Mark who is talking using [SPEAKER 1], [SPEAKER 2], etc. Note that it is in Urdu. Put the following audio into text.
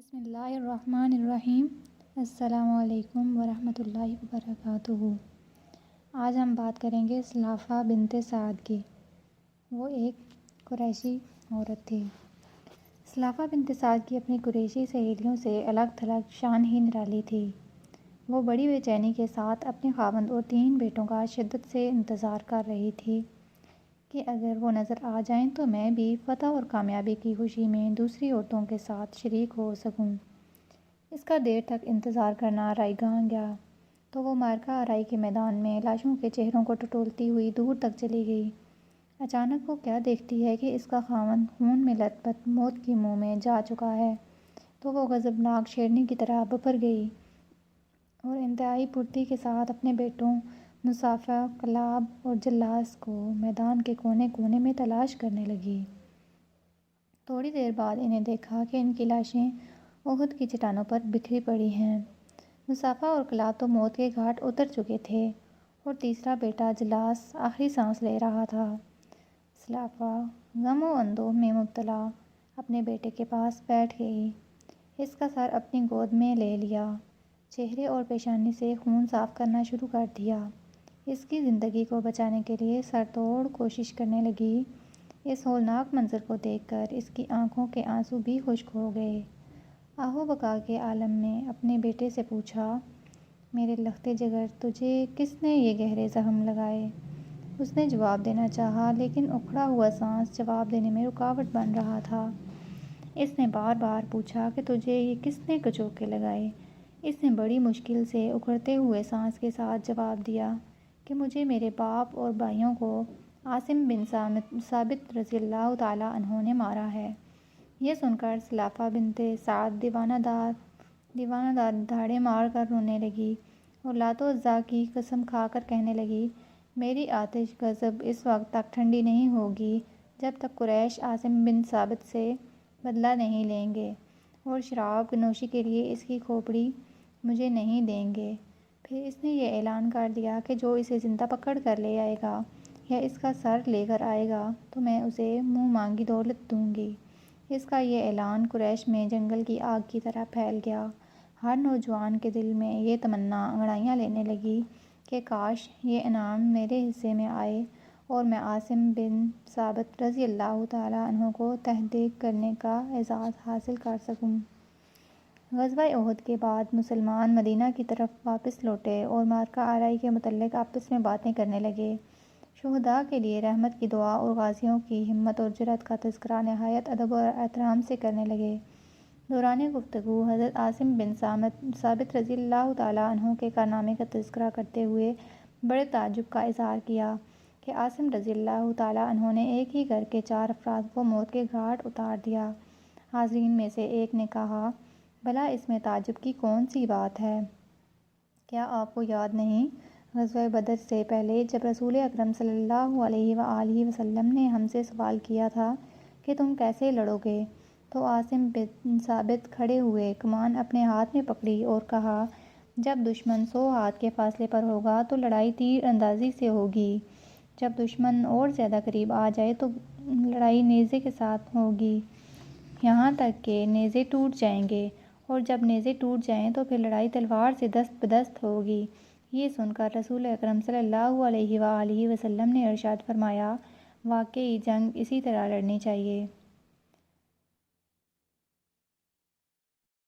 [SPEAKER 1] بسم اللہ الرحمن الرحیم۔ السلام علیکم ورحمۃ اللہ وبرکاتہ۔ آج ہم بات کریں گے سلافہ بنت سعد کی۔ وہ ایک قریشی عورت تھی۔ سلافہ بنت سعد کی اپنی قریشی سہیلیوں سے الگ تھلگ شان ہی نرالی تھی۔ وہ بڑی بے چینی کے ساتھ اپنے خاوند اور 3 بیٹوں کا شدت سے انتظار کر رہی تھی کہ اگر وہ نظر آ جائیں تو میں بھی فتح اور کامیابی کی خوشی میں دوسری عورتوں کے ساتھ شریک ہو سکوں۔ اس کا دیر تک انتظار کرنا رائیگاں گیا تو وہ معرکہ آرائی کے میدان میں لاشوں کے چہروں کو ٹٹولتی ہوئی دور تک چلی گئی۔ اچانک وہ کیا دیکھتی ہے کہ اس کا خاوند خون میں لت پت موت کے منہ میں جا چکا ہے تو وہ غضبناک شیرنی کی طرح بھڑ گئی اور انتہائی پھرتی کے ساتھ اپنے بیٹوں مصعب، کلاب اور جلاس کو میدان کے کونے کونے میں تلاش کرنے لگی۔ تھوڑی دیر بعد انہیں دیکھا کہ ان کی لاشیں احد کی چٹانوں پر بکھری پڑی ہیں۔ مصعب اور کلاب تو موت کے گھاٹ اتر چکے تھے اور تیسرا بیٹا جلاس آخری سانس لے رہا تھا۔ سلافہ غم و اندوہ میں مبتلا اپنے بیٹے کے پاس بیٹھ گئی، اس کا سر اپنی گود میں لے لیا، چہرے اور پیشانی سے خون صاف کرنا شروع کر دیا، اس کی زندگی کو بچانے کے لیے سر توڑ کوشش کرنے لگی۔ اس ہولناک منظر کو دیکھ کر اس کی آنکھوں کے آنسو بھی خشک ہو گئے۔ آہ و بکا کے عالم میں اپنے بیٹے سے پوچھا، میرے لختے جگر، تجھے کس نے یہ گہرے زخم لگائے؟ اس نے جواب دینا چاہا لیکن اکھڑا ہوا سانس جواب دینے میں رکاوٹ بن رہا تھا۔ اس نے بار بار پوچھا کہ تجھے یہ کس نے کچوکے لگائے؟ اس نے بڑی مشکل سے اکھڑتے ہوئے سانس کے ساتھ جواب دیا کہ مجھے میرے باپ اور بھائیوں کو عاصم بن ثابت رضی اللہ تعالیٰ عنہ نے مارا ہے۔ یہ سن کر سلافہ بنت سعد دیوانہ دار دھاڑے مار کر رونے لگی اور لات و عزیٰ کی قسم کھا کر کہنے لگی، میری آتش غضب اس وقت تک ٹھنڈی نہیں ہوگی جب تک قریش عاصم بن ثابت سے بدلہ نہیں لیں گے اور شراب نوشی کے لیے اس کی کھوپڑی مجھے نہیں دیں گے۔ پھر اس نے یہ اعلان کر دیا کہ جو اسے زندہ پکڑ کر لے آئے گا یا اس کا سر لے کر آئے گا تو میں اسے منہ مانگی دولت دوں گی۔ اس کا یہ اعلان قریش میں جنگل کی آگ کی طرح پھیل گیا۔ ہر نوجوان کے دل میں یہ تمنا انگڑائیاں لینے لگی کہ کاش یہ انعام میرے حصے میں آئے اور میں عاصم بن ثابت رضی اللہ تعالیٰ عنہ کو تحقیق کرنے کا اعزاز حاصل کر سکوں۔ غزوہ احد کے بعد مسلمان مدینہ کی طرف واپس لوٹے اور معرکہ آرائی کے متعلق آپس میں باتیں کرنے لگے۔ شہداء کے لیے رحمت کی دعا اور غازیوں کی ہمت اور جرأت کا تذکرہ نہایت ادب اور احترام سے کرنے لگے۔ دوران گفتگو حضرت عاصم بن ثابت رضی اللہ تعالیٰ عنہ کے کارنامے کا تذکرہ کرتے ہوئے بڑے تعجب کا اظہار کیا کہ عاصم رضی اللہ تعالیٰ عنہ نے ایک ہی گھر کے 4 افراد کو موت کے گھاٹ اتار دیا۔ حاضرین میں سے ایک نے کہا، بھلا اس میں تعجب کی کون سی بات ہے؟ کیا آپ کو یاد نہیں غزوہ بدر سے پہلے جب رسول اکرم صلی اللہ علیہ وآلہ وسلم نے ہم سے سوال کیا تھا کہ تم کیسے لڑو گے تو عاصم بن ثابت کھڑے ہوئے، کمان اپنے ہاتھ میں پکڑی اور کہا، جب دشمن 100 ہاتھ کے فاصلے پر ہوگا تو لڑائی تیر اندازی سے ہوگی، جب دشمن اور زیادہ قریب آ جائے تو لڑائی نیزے کے ساتھ ہوگی، یہاں تک کہ نیزے ٹوٹ جائیں گے، اور جب نیزے ٹوٹ جائیں تو پھر لڑائی تلوار سے دست بدست ہوگی۔ یہ سن کر رسول اکرم صلی اللہ علیہ وآلہ وسلم نے ارشاد فرمایا، واقعی جنگ اسی طرح لڑنی چاہیے۔